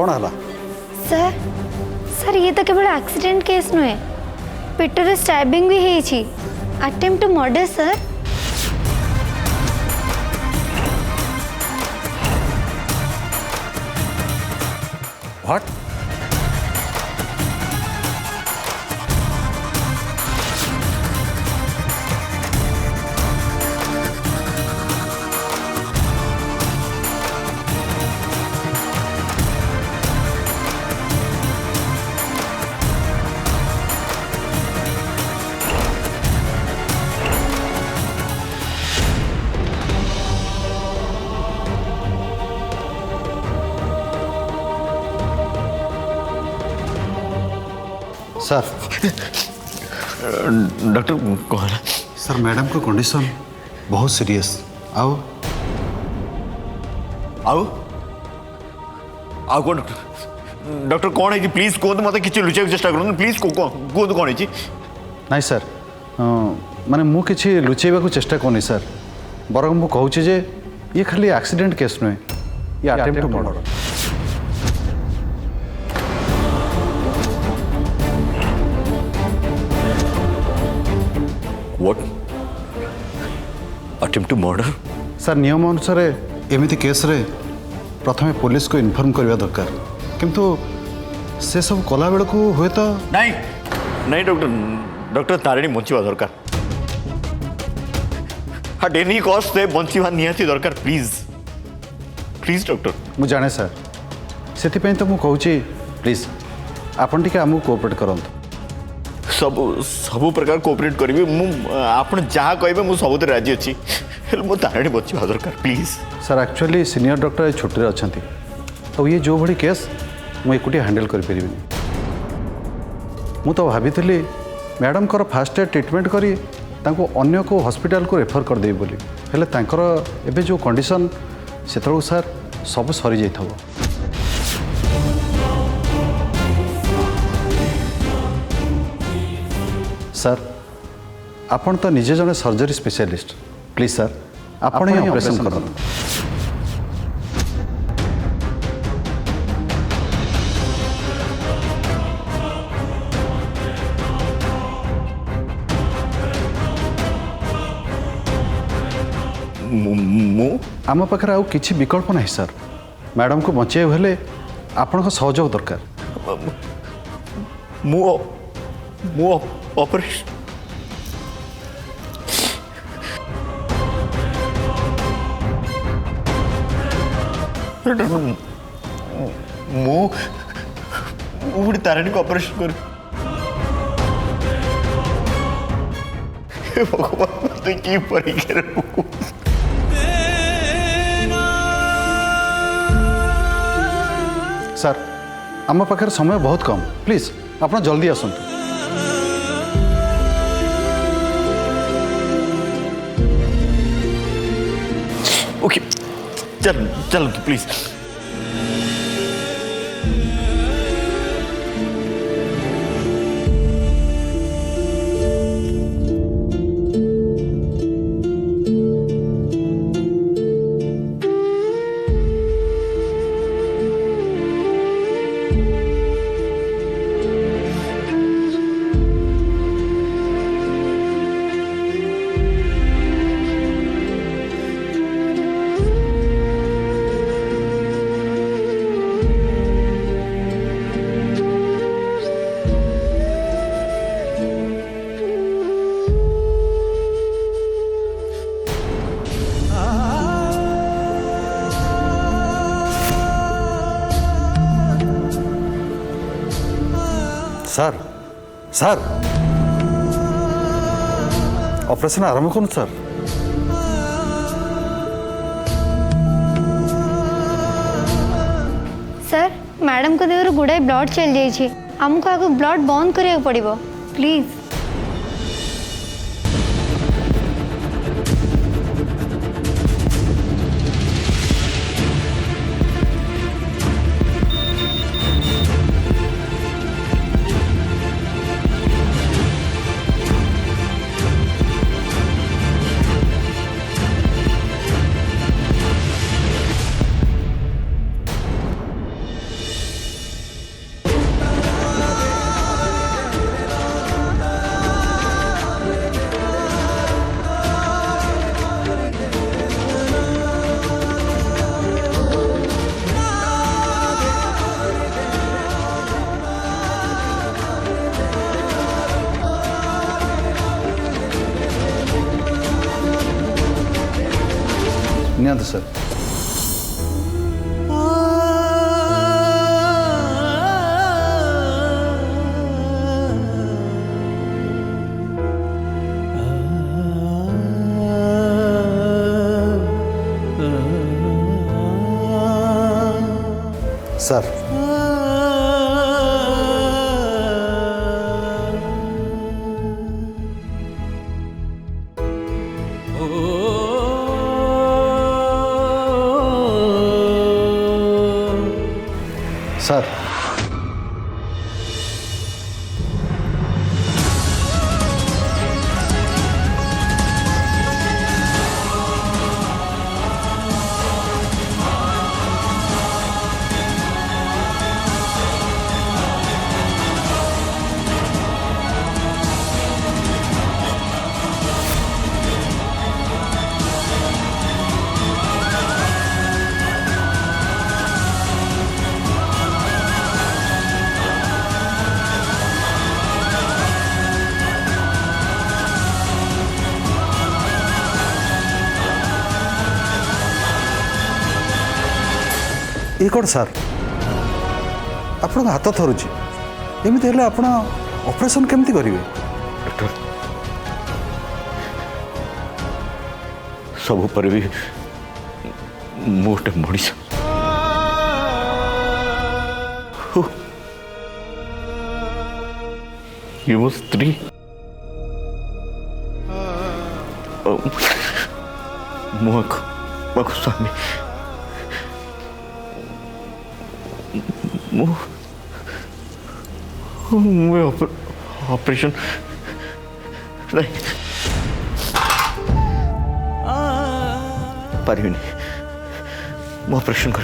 कौन हला? Sir sir ये तो केवल एक्सीडेंट केस नुहे, पेटर स्टैबिंग भी है, attempt to murder sir. What? Sir doctor कौन? सर मैडम को कंडीशन बहुत सीरियस। आओ आओ आओ कौन डॉक्टर? डॉक्टर कौन है प्लीज कहते मत कि लुचा चेष्टा करूँ प्लीज कहते कौन है? नहीं सर माने मु किछि लुचेबा को चेष्टा करनी सर, बरं मु कहूँ जे ये खाली एक्सीडेंट केस नुहे, ये attempt to murder. What? Attempt to murder? Sir नियम अनुसार एमिति केस रे प्रथमे पुलिस को इन्फॉर्म करवा दरकार, किंतु से सब कला बेल को हुए तो नहीं नहीं डॉक्टर डॉक्टर तारिणी बंचवा दरकार, एट एनी कॉस्ट से बंचवा निहाती दरकार प्लीज प्लीज डॉक्टर। मु जाने सर, से तो मु कहूँ प्लीज आपन टिके आमु कोऑपरेट करंतु। सब सब प्रकार कोऑपरेट करी आप जहाँ कहे मुझे सब राजी अच्छी मो तारिणी बचवा दरकार please. Sir actually senior doctor छुट्टी अच्छा तो ये जो भली केस मुझे एकुटिया हैंडल करें मु तो भाभी मैडम को फास्ट एड ट्रीटमेंट करी तांको अन्य को हॉस्पिटल को रेफर कर देबी बोली, हेले तांकर एबे जो कंडीशन से सर सब सरी जाइथबो। सर आपण तो निजे जने सर्जरी स्पेशलिस्ट, प्लीज सर आपण ही ऑपरेशन करन। आम पाखे आउ किछि विकल्प नहीं सर, मैडम को बचाई हेले आपण को सहयोग दरकार। मु ऑपरेशन मुझे तारिणी को ऑपरेशन कर भगवान तो की परीक्षा सर आम पाखे समय बहुत कम, प्लीज आप जल्दी आसतु। ओके चल चल प्लीज। सर सर ऑपरेशन आरंभ करूँ सर। सर मैडम को देहर गुड़ाए ब्लड चल जाइए, आमको आगे ब्लड बंद करिया पड़िबो प्लीज। ନିଅନ୍ତୁ ସାର୍। ସାର୍ ସାର୍ ये कौन सार आपण हाथ थरुची एमती हेले आपण ऑपरेशन केमती करिवे डॉक्टर सब पर भी मोटे मनीष ये वो स्त्री मुझको स्वामी मैं ऑपरेशन नहीं पारिबिनी मैं ऑपरेशन कर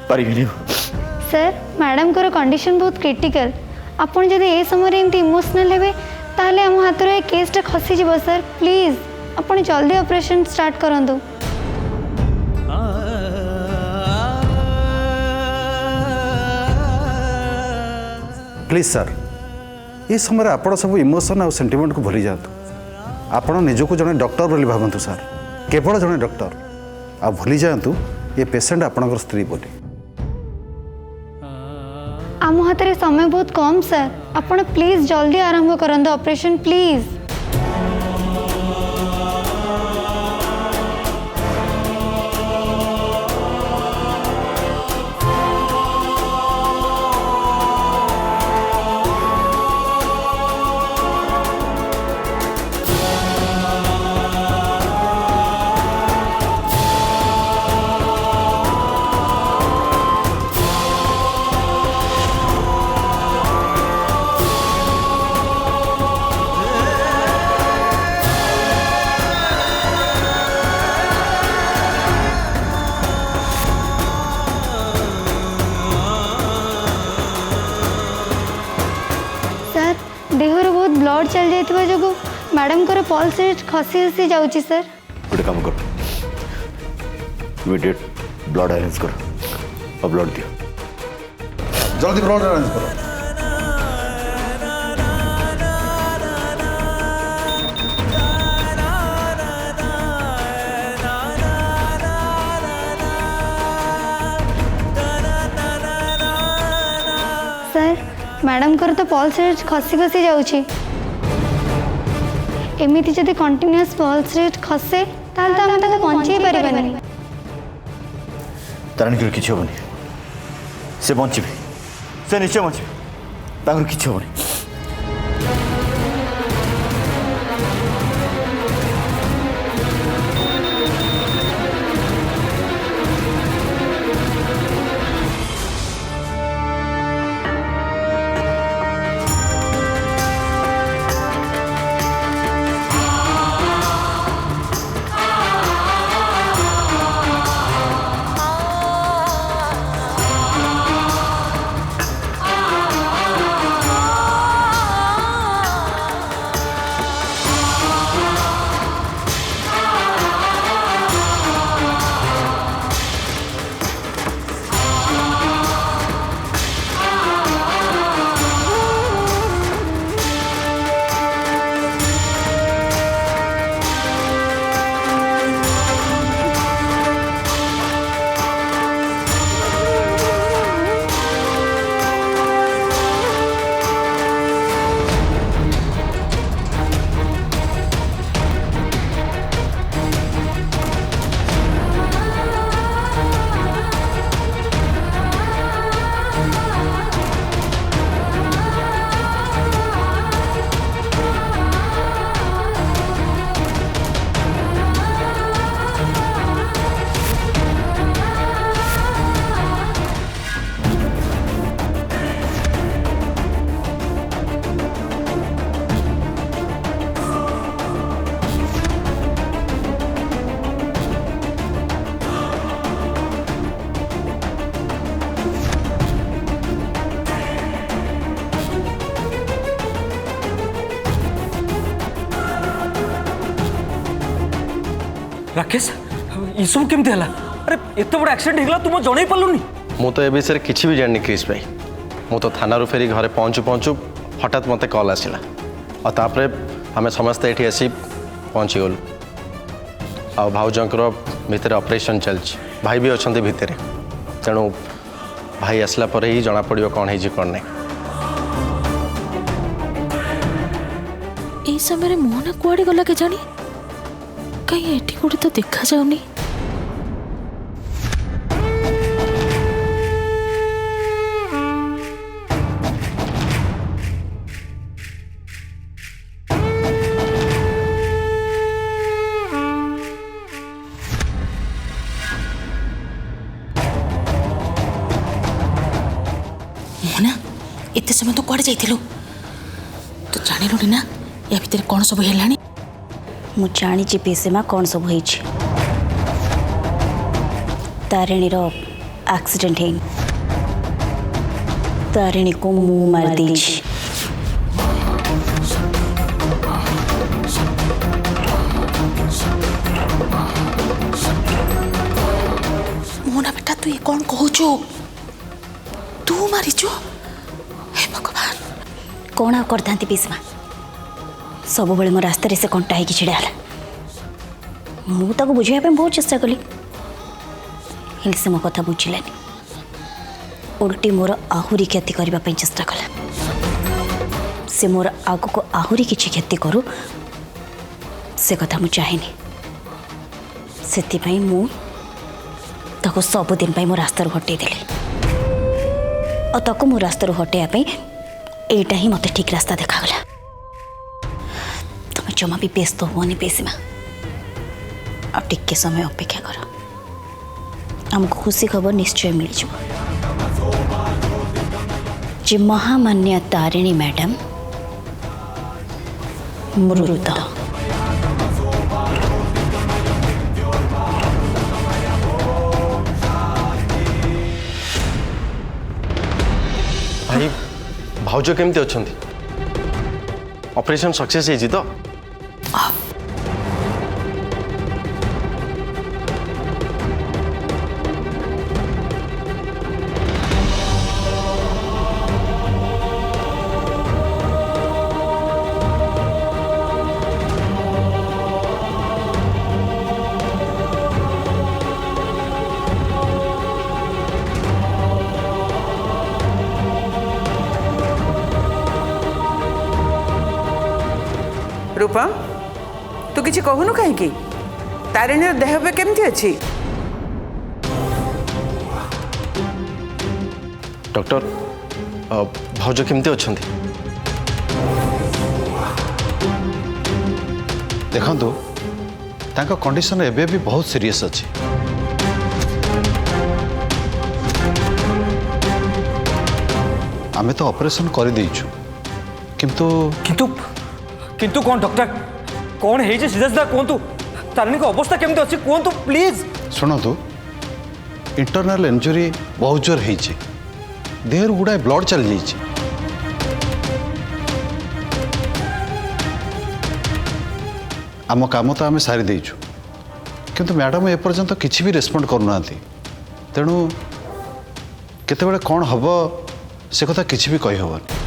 पारिबिनी सर मैडम को कंडीशन बहुत क्रिटिकल आपन जदि ए समय एमती इमोशनल हेबे ताहले हम हाथ रे केसटा खसी जीवो सर प्लीज आपन जल्दी ऑपरेशन स्टार्ट करंतु प्लीज सर ये समय आपण सब इमोशन और सेंटिमेंट को भूली जातु आपण निजको जने डॉक्टर बोली भाबंतु सर केवल जने डॉक्टर आ भूली जातु ये पेशेंट आपणकर स्त्री बोली आम हाथ रे समय बहुत कम सर आपन प्लीज जल्दी आरंभ करंतु ऑपरेशन प्लीज देहर बहुत ब्लड चल जाइतबा जगो मैडम को पल्स रेट खसी खसी जाउची सर गोटे काम कर इमीडिएट ब्लड अरेंज कर और ब्लड दियो जल्दी ब्लड अरेंज करो सर मैडम को तो पल्स रेट खसी खसी जाउची एमिति जदि कंटिन्यूअस पल्स रेट खसे ताल तो हम ताको बंचाई परिबानी तारणीकर किसी हेनी से बचे से निश्चय बचे किसी हेनी राकेश ये सब केमती हला अरे एत बड़ एक्सीडेंट हेगला तुम जणै पालुनी मु तो ए विषय किसी भी जानी क्रिश भाई मु तो थाना फेरी घरे पहुँचु पहुँचु हठात मत कल आसला और तापर आम समस्ते ये आसी पहुँची गलु आ भाउजर भितर ऑपरेशन चलछि भाई भी अच्छा भितर तेणु भाई आसला पर ही जना पड़ो कौन है कौन नहीं এই সময় মোহনা কুয়াড়ে গলা কে জানি কাই এটি কোটি তো দেখা যাওনি মোহনা এতে সময় তো কুয়াড়ে যাইতিলু তো জানিলুনি না या भितर कौन सब है मु जानी पीसीमा कौन सब हो तारिणी एक्सीडेंट है तारिणी को मुँह मार दी मोहना बेटा तू ये कौन कहू तू मारीचु हे भगवान कौन आ करता पीसीमा सब बेले मो रास्ते से कंटा हो छिड़ा मुझे बुझाई बहुत चेष्टा कली हेल्ले से मो कथा बुझिलानी उल्टी मोर आहुरी क्षति करने चेष्टा कला से मोर आग को आहुरी किसी क्षति करू से कथा मु चाहेनी से मु ताको सबुदिन मो रास्तार हटई देली और ताको मो रास्तार हटेया एटा ही मत ठीक रास्ता देखागला जमा भी व्यस्त हुआ पेसीमा अब टिके समय अपेक्षा कर आमको खुशी खबर निश्चय मिल जे महामान्य तारिणी मैडम मृत भाई भाउज केमती अच्छा ऑपरेशन सक्सेस है तो रूपा तू किसी कहूनु कहीं तारिणी देह पे केमती अच्छी डॉक्टर भाउज केमती अच्छा देखंतु तांका कंडीशन एबे भी बहुत सीरियस अच्छी आमे तो ऑपरेशन कर देइछु किंतु किंतु किंतु कौन डॉक्टर कौन है जे सीधा सीधा कहतु तारिणी को अवस्था केमती अच्छी कहतु प्लीज शुणु इंटरनल इंजुरी बहुत जोर है देहर गुड़ाए ब्लड चल जाइए आम काम तो आम सारी देचु किंतु मैडम एपर्यंत किसी भी रेस्पॉन्ड करूना तेणु केतेबेले कौन हम से कथा किसी भी कही हबनी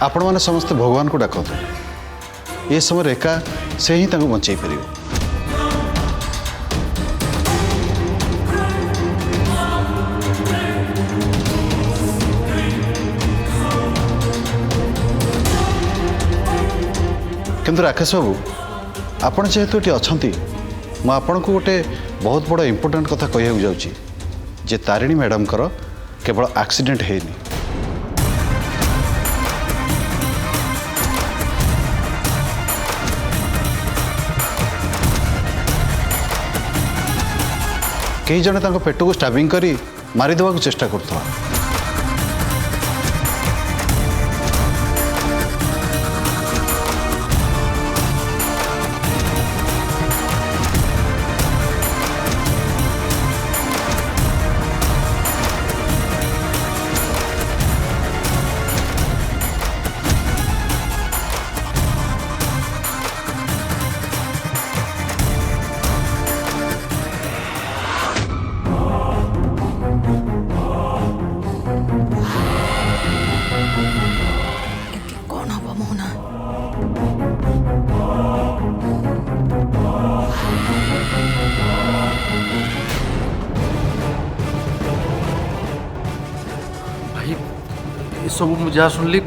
आपण मैंने समस्त भगवान को डाकतु ये समय एका से ही बचाई पार किंतु राकेश बाबू आपण जेहेतु ये अच्छा मुझे आपन को गोटे बहुत बड़ा इम्पोर्टाट कथा कहूँ जाऊँगी जे तारिणी मैडम केवल एक्सीडेंट हैनी कई जने पेट को स्टाबिंग करी मारिदेवा को चेष्टा करता सब मुझे जहाँ सुनली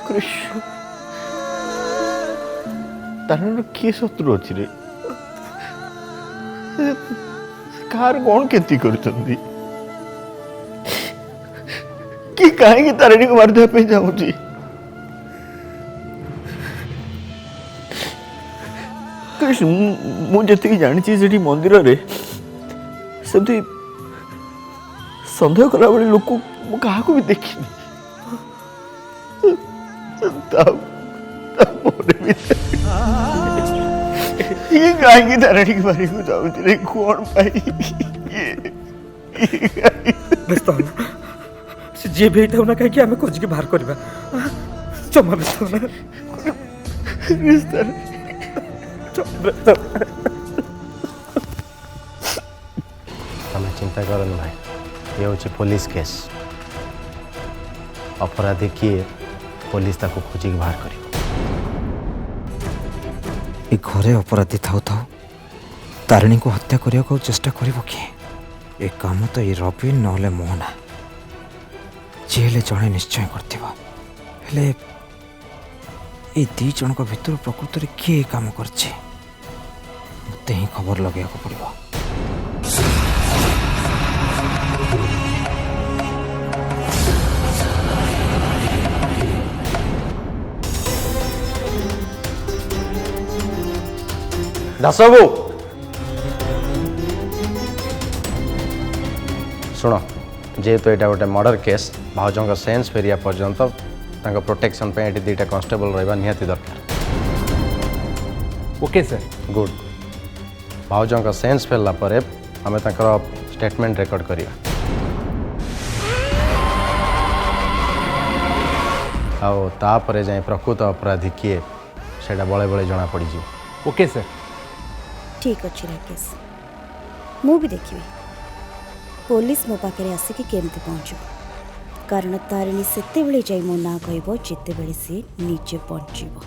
कृष्ण तारण किए शत्रु अच्छी रे कार कौन केती करछंदी कि कहीं तारिणी को मारदे पे जाऊँगी कृष्ण मुझे जानी से मंदिर रे सेमती सन्देह कला बेले लोक क्या भी देखी कहीं तारिणी की मारी को जाऊँगी कौन पाई व्यस्त होना से जी भी था ना कहीं आम खोजिक बाहर करवा जमा व्यस्त होना तुम चिंता करन भाई ये हूँ पुलिस केस अपराधी किए पुलिस ताको खोजिक बाहर कर घरे अपराधी थाउ थाउ तारिणी को हत्या करने को चेष्टा कर किए ए काम तो ये रवि नहले मोहना जेल जड़े निश्चय कर दी जन भितर प्रकृत में किए काम कर मत ही खबर लगे पड़ो। दास बाबू शुण जेहेतु यहाँ गोटे मर्डर केस भाउजों सेन्स फेरिया पर्यंत प्रोटेक्शन पे ये दुईटा कन्स्टेबल रहा निहाती दरकार। ओके सर गुड भाउजों सेन्स फेरला पर आम स्टेटमेंट रेकर्ड करिया आउ तापर जाए प्रकृत अपराधी किए से बड़े बड़े जना पड़ ओके सर ठीक अच्छे राकेश मु भी देखी पुलिस मो पाखे आसिक केमती पहुँच कारण तारिणी सेते बेले जाई मो ना कहब जिते बेले सी निजे पहुँचब।